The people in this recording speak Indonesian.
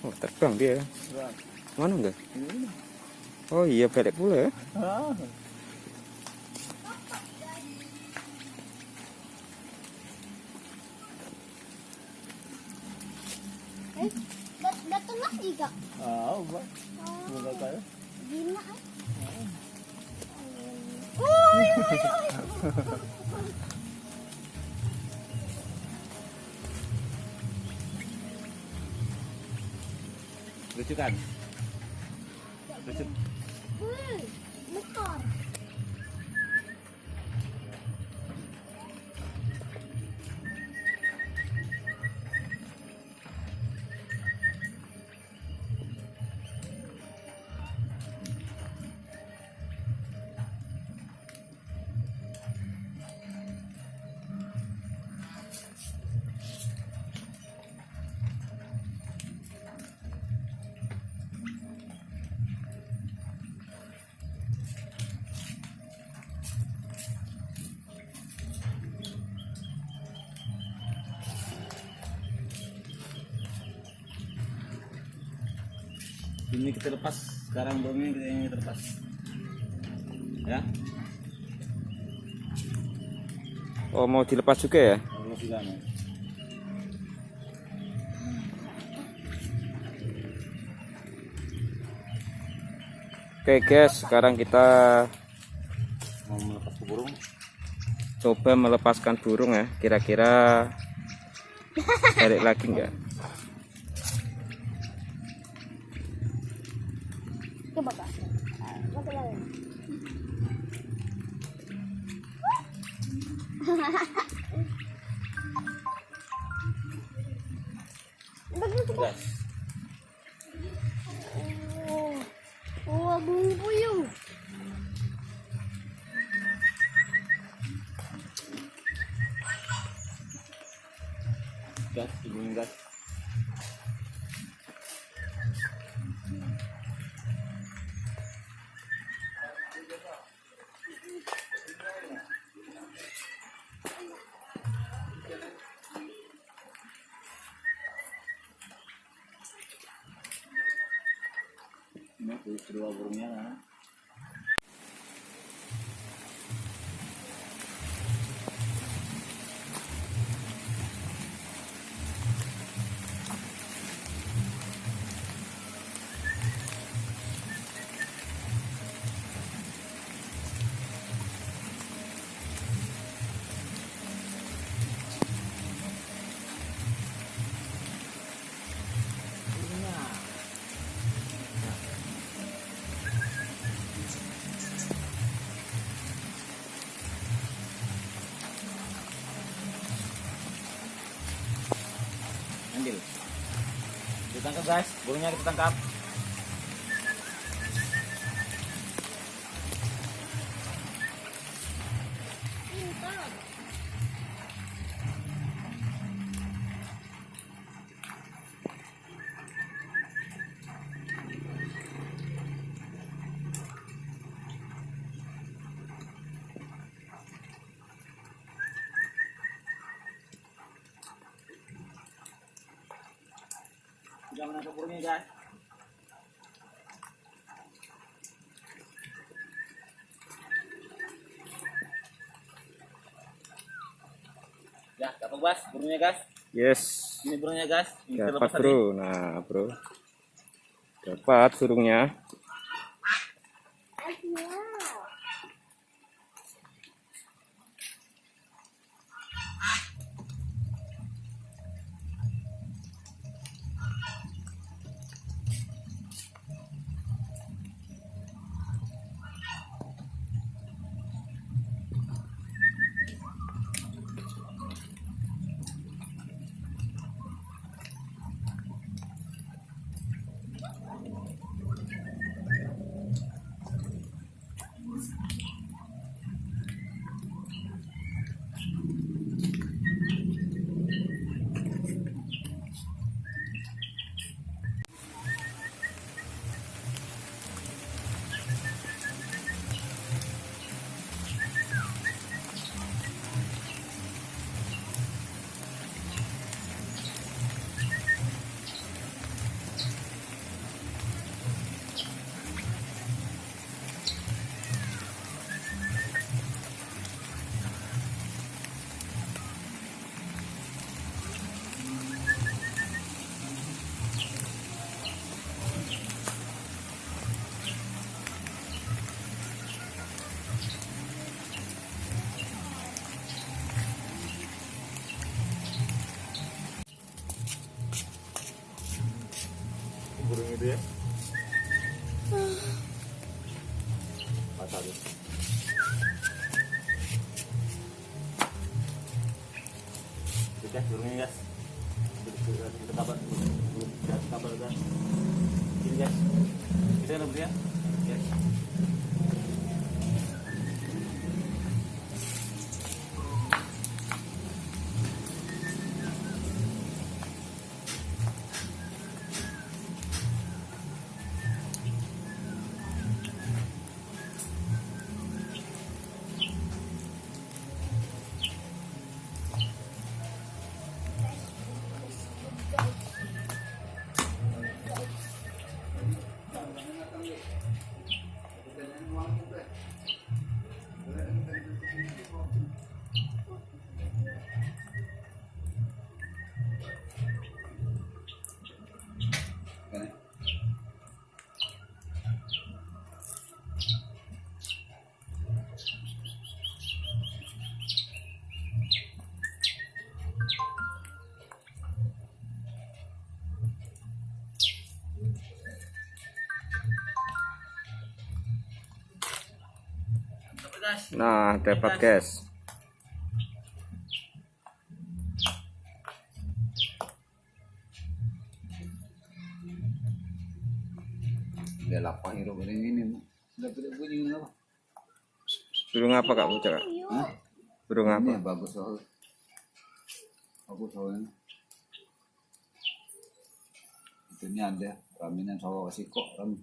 Oh, terbang dia. Terbang. Mana enggak? Ini. Oh iya, balik pula ya. Ah. Datang lagi kak. Ah, Mbak. Semoga kaya. Gina kan? Oh, Lucu kan? Lucu. Motor. Ini kita lepas sekarang, burungnya kita yang kita lepas. Ya. Oh, mau dilepas juga ya? Kalau sudah nih. Oke guys, sekarang kita Mau melepas ke burung. coba melepaskan burung ya. Kira-kira balik lagi enggak? Coba kak. Masuk lagi. Gas. Oh, burung puyuh. Gas, hubungin gas. Ini kedua burungnya kan. Ambil. Kita tangkap guys, burungnya kita tangkap. Sudah menangkap burungnya guys. Ya, dapat guys burungnya guys. Yes. Ini burungnya guys. Ini kita Dapat lepas tadi. bro. Nah bro, dapat burungnya. burung itu ya. Patah tuh. Oke, burungnya guys. Kita kabar guys. Ini guys. Kita kan ya. Guys. Nah, dapat guys. Dia lapang itu ini. Udah bunyi apa? Burung apa Kak Bocah Kak? Hah? Burung apa? Ini bagus soal. Bagus soalnya. Itu ini ada raminan sawah kasih kok ram.